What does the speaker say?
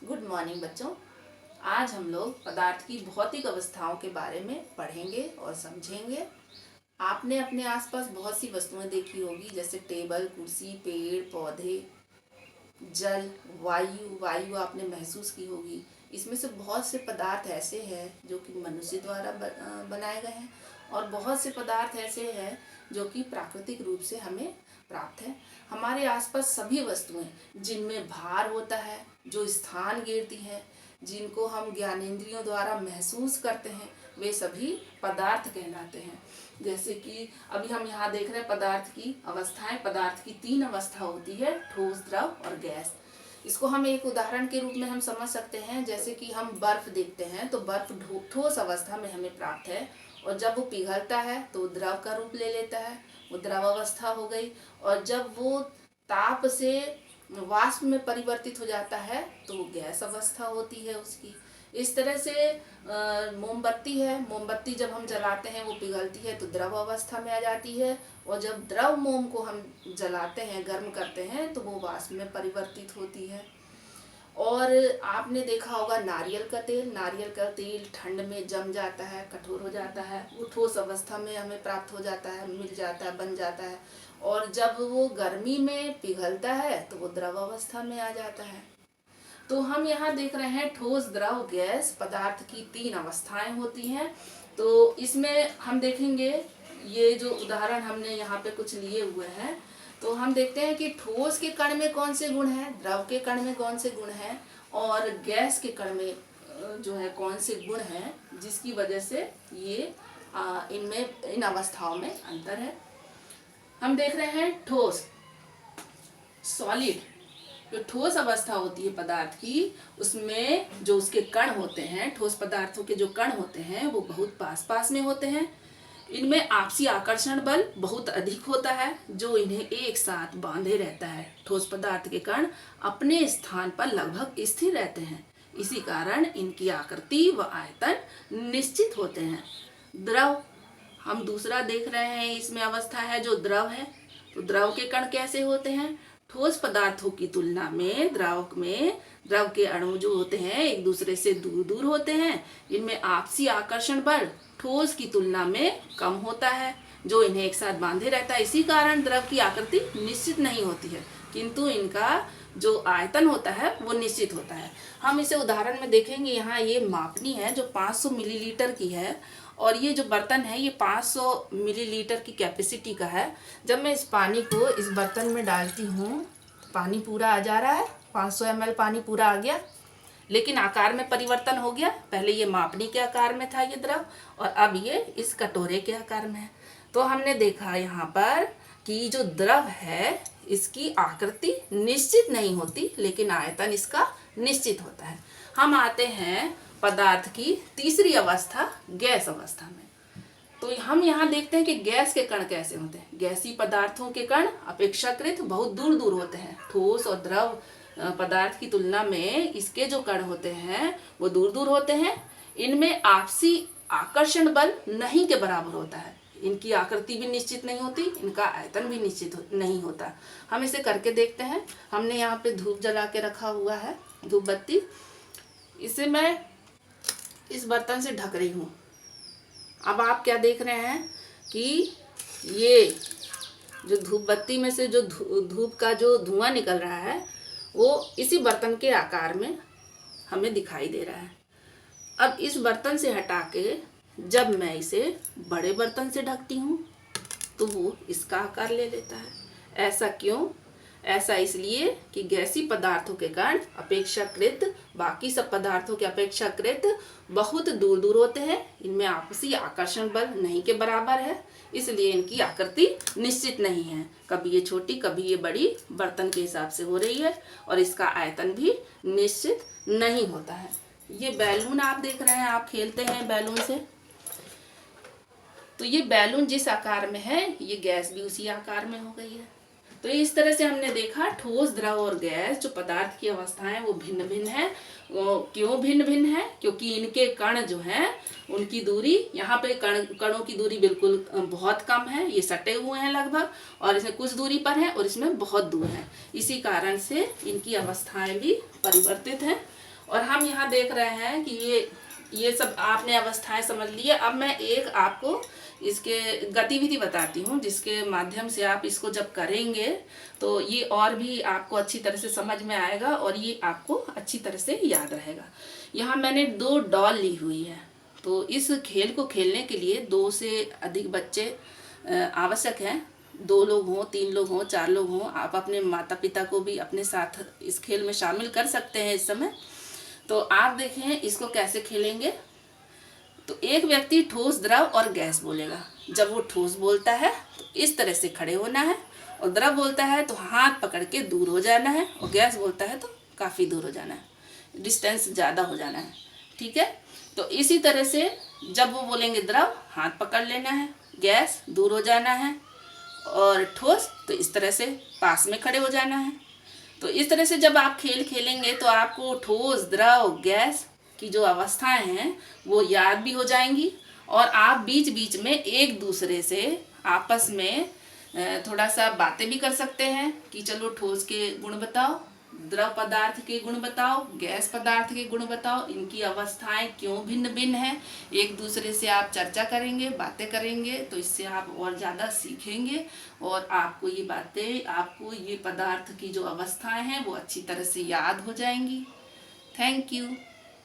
Good morning बच्चों। आज हम लोग पदार्थ की भौतिक अवस्थाओं के बारे में पढ़ेंगे और समझेंगे। आपने अपने आसपास बहुत सी वस्तुएं देखी होगी, जैसे टेबल, कुर्सी, पेड़ पौधे, जल, वायु। वायु आपने महसूस की होगी। इसमें से बहुत से पदार्थ ऐसे हैं जो कि मनुष्य द्वारा बनाए गए हैं, और बहुत से पदार्थ ऐसे हैं जो कि प्राकृतिक रूप से हमें प्राप्त है। हमारे आसपास सभी वस्तुएं जिनमें भार होता है, जो स्थान घेरती हैं, जिनको हम ज्ञानेंद्रियों द्वारा महसूस करते हैं, वे सभी पदार्थ कहलाते हैं। जैसे कि अभी हम यहाँ देख रहे हैं पदार्थ की अवस्थाएं। पदार्थ की 3 अवस्था होती है, ठोस, द्रव और गैस। इसको हम एक उदाहरण के रूप में हम समझ सकते हैं। जैसे कि हम बर्फ देखते हैं तो बर्फ ठोस अवस्था में हमें प्राप्त है, और जब वो पिघलता है तो वो द्रव का रूप ले लेता है, वो द्रव अवस्था हो गई। और जब वो ताप से वाष्प में परिवर्तित हो जाता है तो वो गैस अवस्था होती है उसकी। इस तरह से मोमबत्ती है, मोमबत्ती जब हम जलाते हैं वो पिघलती है तो द्रव अवस्था में आ जाती है, और जब द्रव मोम को हम जलाते हैं, गर्म करते हैं, तो वो वाष्प में परिवर्तित होती है। और आपने देखा होगा नारियल का तेल। नारियल का तेल ठंड में जम जाता है, कठोर हो जाता है, वो ठोस अवस्था में हमें प्राप्त हो जाता है, मिल जाता है, बन जाता है। और जब वो गर्मी में पिघलता है तो वो द्रव अवस्था में आ जाता है। तो हम यहाँ देख रहे हैं ठोस, द्रव, गैस पदार्थ की 3 अवस्थाएं होती हैं। तो इसमें हम देखेंगे, ये जो उदाहरण हमने यहाँ पे कुछ लिए हुए हैं, तो हम देखते हैं कि ठोस के कण में कौन से गुण हैं, द्रव के कण में कौन से गुण हैं, और गैस के कण में जो है कौन से गुण हैं, जिसकी वजह से ये इनमें, इन अवस्थाओं में अंतर है। हम देख रहे हैं ठोस, सॉलिड। जो ठोस अवस्था होती है पदार्थ की, उसमें जो उसके कण होते हैं, ठोस पदार्थों के जो कण होते हैं वो बहुत पास पास में होते हैं। इनमें आपसी आकर्षण बल बहुत अधिक होता है, जो इन्हें एक साथ बांधे रहता है। ठोस पदार्थ के कण अपने स्थान पर लगभग स्थिर रहते हैं, इसी कारण इनकी आकृति व आयतन निश्चित होते हैं। द्रव हम दूसरा देख रहे हैं, इसमें अवस्था है जो द्रव है। तो द्रव के कण कैसे होते हैं? ठोस पदार्थों की तुलना में द्रव के अणु जो होते हैं एक दूसरे से दूर दूर होते हैं। इनमें आपसी आकर्षण बल ठोस की तुलना में कम होता है, जो इन्हें एक साथ बांधे रहता है। इसी कारण द्रव की आकृति निश्चित नहीं होती है, किंतु इनका जो आयतन होता है वो निश्चित होता है। हम इसे उदाहरण में देखेंगे। यहाँ ये मापनी है जो 500 मिलीलीटर की है, और ये जो बर्तन है ये 500 मिलीलीटर की कैपेसिटी का है। जब मैं इस पानी को इस बर्तन में डालती हूँ, पानी पूरा आ जा रहा है, 500 ml पानी पूरा आ गया, लेकिन आकार में परिवर्तन हो गया। पहले ये मापनी के आकार में था ये द्रव, और अब ये इस कटोरे के आकार में है। तो हमने देखा यहाँ पर कि जो द्रव है इसकी आकृति निश्चित नहीं होती, लेकिन आयतन इसका निश्चित होता है। हम आते हैं पदार्थ की तीसरी अवस्था, गैस अवस्था में। तो हम यहाँ देखते हैं कि गैस के कण कैसे होते हैं। गैसीय पदार्थों के कण अपेक्षाकृत बहुत दूर दूर होते हैं। ठोस और द्रव पदार्थ की तुलना में इसके जो कण होते हैं वो दूर दूर होते हैं। इनमें आपसी आकर्षण बल नहीं के बराबर होता है। इनकी आकृति भी निश्चित नहीं होती, इनका आयतन भी निश्चित नहीं होता। हम इसे करके देखते हैं। हमने यहाँ पे धूप जला के रखा हुआ है, धूप बत्ती। इसे मैं इस बर्तन से ढक रही हूँ। अब आप क्या देख रहे हैं कि ये जो धूप बत्ती में से जो धूप का जो धुआं निकल रहा है वो इसी बर्तन के आकार में हमें दिखाई दे रहा है। अब इस बर्तन से हटा के जब मैं इसे बड़े बर्तन से ढकती हूँ तो वो इसका आकार ले लेता है। ऐसा क्यों? ऐसा इसलिए कि गैसीय पदार्थों के कण अपेक्षाकृत बाकी सब पदार्थों के अपेक्षाकृत बहुत दूर दूर होते हैं। इनमें आपसी आकर्षण बल नहीं के बराबर है, इसलिए इनकी आकृति निश्चित नहीं है। कभी ये छोटी कभी ये बड़ी बर्तन के हिसाब से हो रही है, और इसका आयतन भी निश्चित नहीं होता है। ये बैलून आप देख रहे हैं, आप खेलते हैं बैलून से, तो ये बैलून जिस आकार में है ये गैस भी उसी आकार में हो गई है। तो इस तरह से हमने देखा ठोस, द्रव और गैस जो पदार्थ की अवस्थाएं वो भिन्न भिन्न है। क्यों भिन्न भिन्न है? क्योंकि इनके कण जो हैं उनकी दूरी, यहाँ पे कणों की दूरी बिल्कुल बहुत कम है, ये सटे हुए हैं लगभग, और इसमें कुछ दूरी पर है और इसमें बहुत दूर है। इसी कारण से इनकी अवस्थाएं भी परिवर्तित हैं। और हम यहाँ देख रहे हैं कि ये सब आपने अवस्थाएं समझ ली है। अब मैं एक आपको इसके गतिविधि बताती हूँ जिसके माध्यम से आप इसको जब करेंगे तो ये और भी आपको अच्छी तरह से समझ में आएगा और ये आपको अच्छी तरह से याद रहेगा। यहाँ मैंने 2 डॉल ली हुई है। तो इस खेल को खेलने के लिए 2 से अधिक बच्चे आवश्यक हैं। 2 लोग हों, 3 लोग हों, 4 लोग हों। आप अपने माता पिता को भी अपने साथ इस खेल में शामिल कर सकते हैं इस समय। तो आप देखें इसको कैसे खेलेंगे। तो एक व्यक्ति ठोस, द्रव और गैस बोलेगा। जब वो ठोस बोलता है तो इस तरह से खड़े होना है, और द्रव बोलता है तो हाथ पकड़ के दूर हो जाना है, और गैस बोलता है तो काफ़ी दूर हो जाना है, डिस्टेंस ज़्यादा हो जाना है। ठीक है। तो इसी तरह से जब वो बोलेंगे द्रव, हाथ पकड़ लेना है, गैस दूर हो जाना है, और ठोस तो इस तरह से पास में खड़े हो जाना है। तो इस तरह से जब आप खेल खेलेंगे तो आपको ठोस, द्रव, गैस की जो अवस्थाएं हैं वो याद भी हो जाएंगी, और आप बीच बीच में एक दूसरे से आपस में थोड़ा सा बातें भी कर सकते हैं कि चलो ठोस के गुण बताओ, द्रव पदार्थ के गुण बताओ, गैस पदार्थ के गुण बताओ, इनकी अवस्थाएं क्यों भिन्न भिन्न हैं। एक दूसरे से आप चर्चा करेंगे, बातें करेंगे, तो इससे आप और ज़्यादा सीखेंगे, और आपको ये बातें, आपको ये पदार्थ की जो अवस्थाएं हैं वो अच्छी तरह से याद हो जाएंगी। Thank you.